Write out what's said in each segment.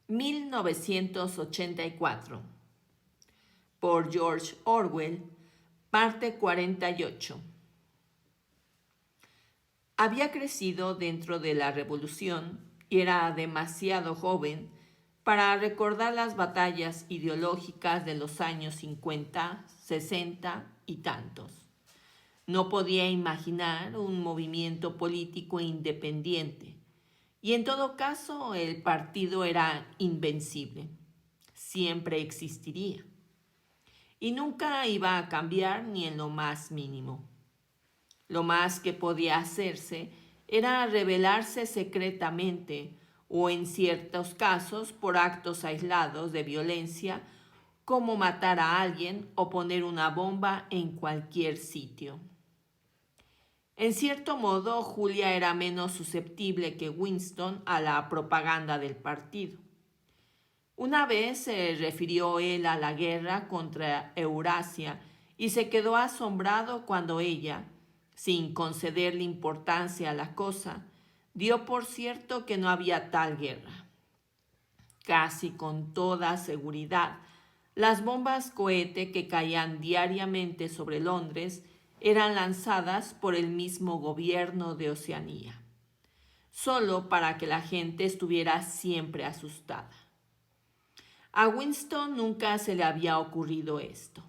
1984, por George Orwell, parte 48. Había crecido dentro de la Revolución y era demasiado joven para recordar las batallas ideológicas de los años 50, 60 y tantos. No podía imaginar un movimiento político independiente, y en todo caso el partido era invencible, siempre existiría, y nunca iba a cambiar ni en lo más mínimo. Lo más que podía hacerse era rebelarse secretamente o en ciertos casos por actos aislados de violencia, como matar a alguien o poner una bomba en cualquier sitio. En cierto modo, Julia era menos susceptible que Winston a la propaganda del partido. Una vez se refirió él a la guerra contra Eurasia y se quedó asombrado cuando ella, sin concederle importancia a la cosa, dio por cierto que no había tal guerra. Casi con toda seguridad, las bombas cohete que caían diariamente sobre Londres eran lanzadas por el mismo gobierno de Oceanía, solo para que la gente estuviera siempre asustada. A Winston nunca se le había ocurrido esto.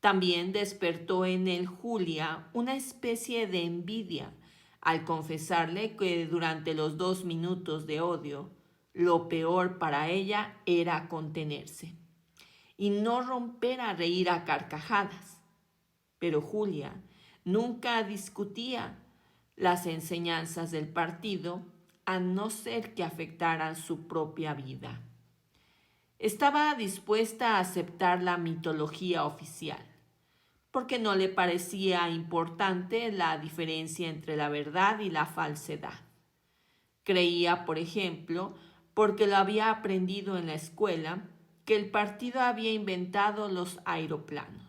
También despertó en él Julia una especie de envidia al confesarle que durante los 2 minutos de odio, lo peor para ella era contenerse y no romper a reír a carcajadas. Pero Julia nunca discutía las enseñanzas del partido a no ser que afectaran su propia vida. Estaba dispuesta a aceptar la mitología oficial, porque no le parecía importante la diferencia entre la verdad y la falsedad. Creía, por ejemplo, porque lo había aprendido en la escuela, que el partido había inventado los aeroplanos.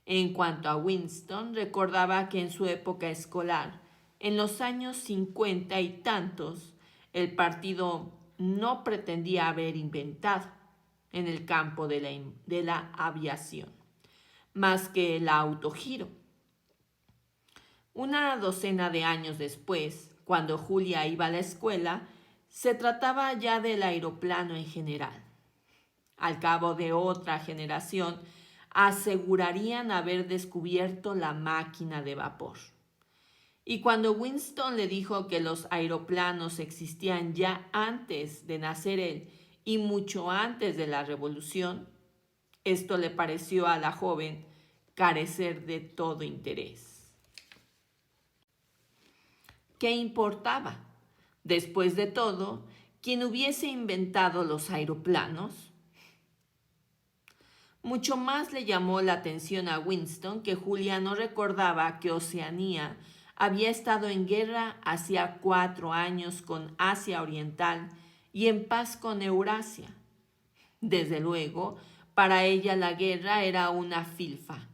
En cuanto a Winston, recordaba que en su época escolar, en los años 50 y tantos, el partido no pretendía haber inventado en el campo de la aviación, más que el autogiro. Una docena de años después, cuando Julia iba a la escuela, se trataba ya del aeroplano en general. Al cabo de otra generación, asegurarían haber descubierto la máquina de vapor. Y cuando Winston le dijo que los aeroplanos existían ya antes de nacer él y mucho antes de la Revolución, esto le pareció a la joven carecer de todo interés. ¿Qué importaba? Después de todo, quien hubiese inventado los aeroplanos. Mucho más le llamó la atención a Winston que Julia no recordaba que Oceanía había estado en guerra hacía 4 años con Asia Oriental y en paz con Eurasia. Desde luego, para ella la guerra era una filfa,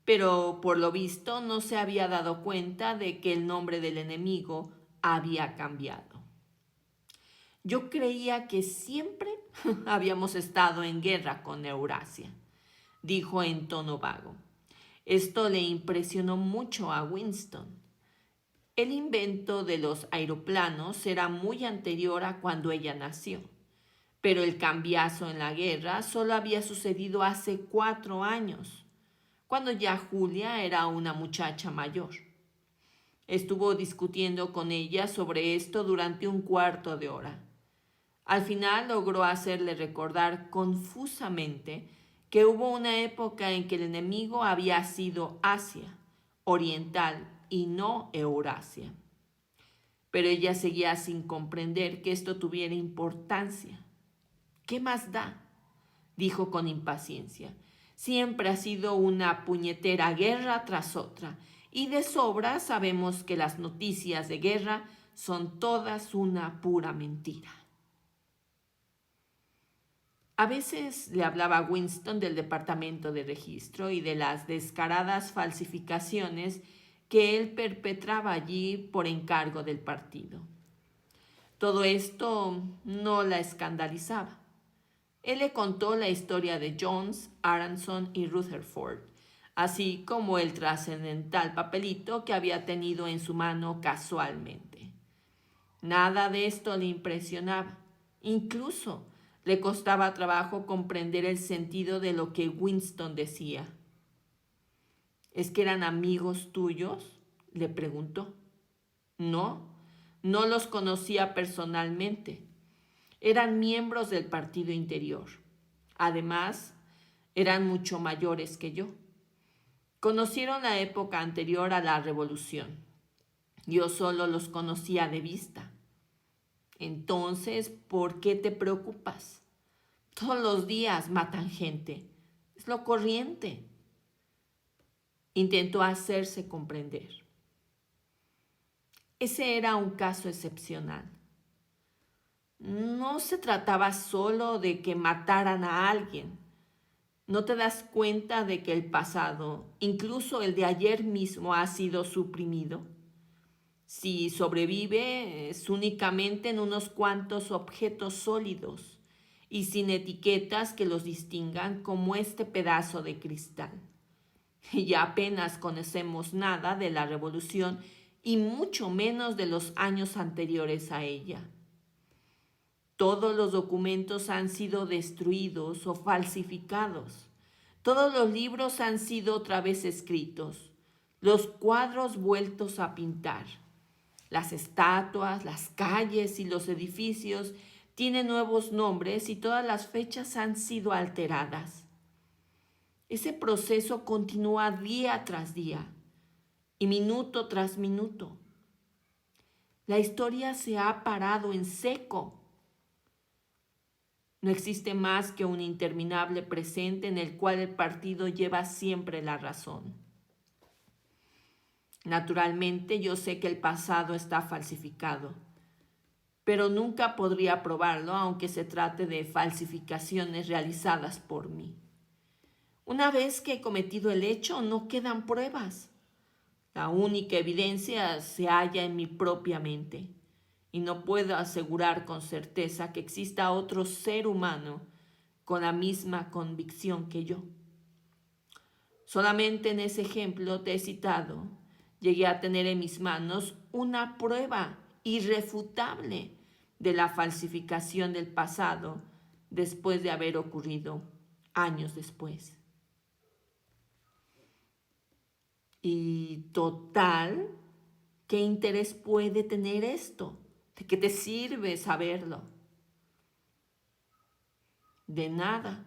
pero por lo visto no se había dado cuenta de que el nombre del enemigo había cambiado. Yo creía que siempre habíamos estado en guerra con Eurasia, dijo en tono vago. Esto le impresionó mucho a Winston. El invento de los aeroplanos era muy anterior a cuando ella nació, pero el cambiazo en la guerra solo había sucedido hace 4 años, cuando ya Julia era una muchacha mayor. Estuvo discutiendo con ella sobre esto durante 1/4 de hora. Al final logró hacerle recordar confusamente que hubo una época en que el enemigo había sido Asia Oriental y no Eurasia. Pero ella seguía sin comprender que esto tuviera importancia. ¿Qué más da?, dijo con impaciencia. Siempre ha sido una puñetera guerra tras otra, y de sobra sabemos que las noticias de guerra son todas una pura mentira. A veces le hablaba a Winston del departamento de registro y de las descaradas falsificaciones que él perpetraba allí por encargo del partido. Todo esto no la escandalizaba. Él le contó la historia de Jones, Aronson y Rutherford, así como el trascendental papelito que había tenido en su mano casualmente. Nada de esto le impresionaba. Incluso le costaba trabajo comprender el sentido de lo que Winston decía. ¿Es que eran amigos tuyos?, le preguntó. No, no los conocía personalmente. Eran miembros del partido interior. Además, eran mucho mayores que yo. Conocieron la época anterior a la revolución. Yo solo los conocía de vista. Entonces, ¿por qué te preocupas? Todos los días matan gente. Es lo corriente. Intentó hacerse comprender. Ese era un caso excepcional. No se trataba solo de que mataran a alguien. ¿No te das cuenta de que el pasado, incluso el de ayer mismo, ha sido suprimido? Si sobrevive, es únicamente en unos cuantos objetos sólidos y sin etiquetas que los distingan, como este pedazo de cristal. Y ya apenas conocemos nada de la revolución y mucho menos de los años anteriores a ella. Todos los documentos han sido destruidos o falsificados. Todos los libros han sido otra vez escritos. Los cuadros vueltos a pintar. Las estatuas, las calles y los edificios tienen nuevos nombres y todas las fechas han sido alteradas. Ese proceso continúa día tras día y minuto tras minuto. La historia se ha parado en seco. No existe más que un interminable presente en el cual el partido lleva siempre la razón. Naturalmente, yo sé que el pasado está falsificado, pero nunca podría probarlo aunque se trate de falsificaciones realizadas por mí. Una vez que he cometido el hecho, no quedan pruebas. La única evidencia se halla en mi propia mente, y no puedo asegurar con certeza que exista otro ser humano con la misma convicción que yo. Solamente en ese ejemplo te he citado, llegué a tener en mis manos una prueba irrefutable de la falsificación del pasado después de haber ocurrido años después. Y total, ¿qué interés puede tener esto? ¿De qué te sirve saberlo? De nada,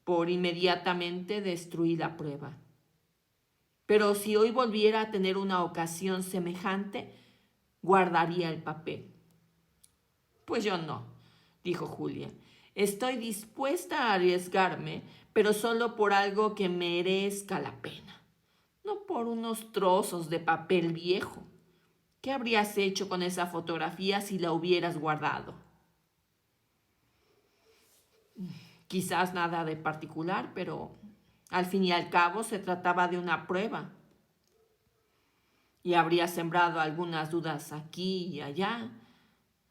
por inmediatamente destruir la prueba. Pero si hoy volviera a tener una ocasión semejante, guardaría el papel. Pues yo no, dijo Julia. Estoy dispuesta a arriesgarme, pero solo por algo que merezca la pena, no por unos trozos de papel viejo. ¿Qué habrías hecho con esa fotografía si la hubieras guardado? Quizás nada de particular, pero al fin y al cabo se trataba de una prueba. Y habría sembrado algunas dudas aquí y allá,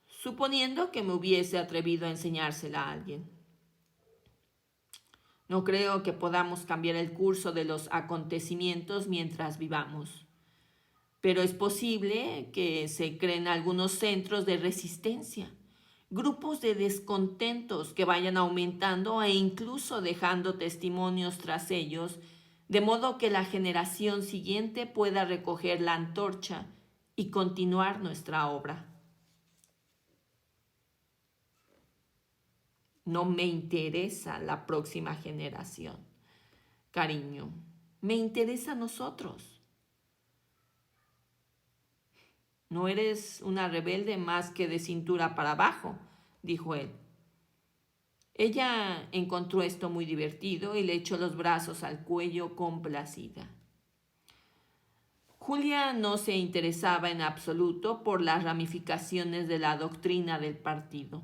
suponiendo que me hubiese atrevido a enseñársela a alguien. No creo que podamos cambiar el curso de los acontecimientos mientras vivamos, pero es posible que se creen algunos centros de resistencia, grupos de descontentos que vayan aumentando e incluso dejando testimonios tras ellos, de modo que la generación siguiente pueda recoger la antorcha y continuar nuestra obra. No me interesa la próxima generación, cariño, me interesa a nosotros. No eres una rebelde más que de cintura para abajo, dijo él. Ella encontró esto muy divertido y le echó los brazos al cuello complacida. Julia no se interesaba en absoluto por las ramificaciones de la doctrina del partido.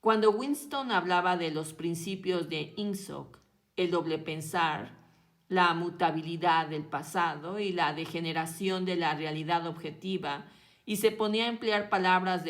Cuando Winston hablaba de los principios de Ingsoc, el doble pensar, la mutabilidad del pasado y la degeneración de la realidad objetiva, y se ponía a emplear palabras de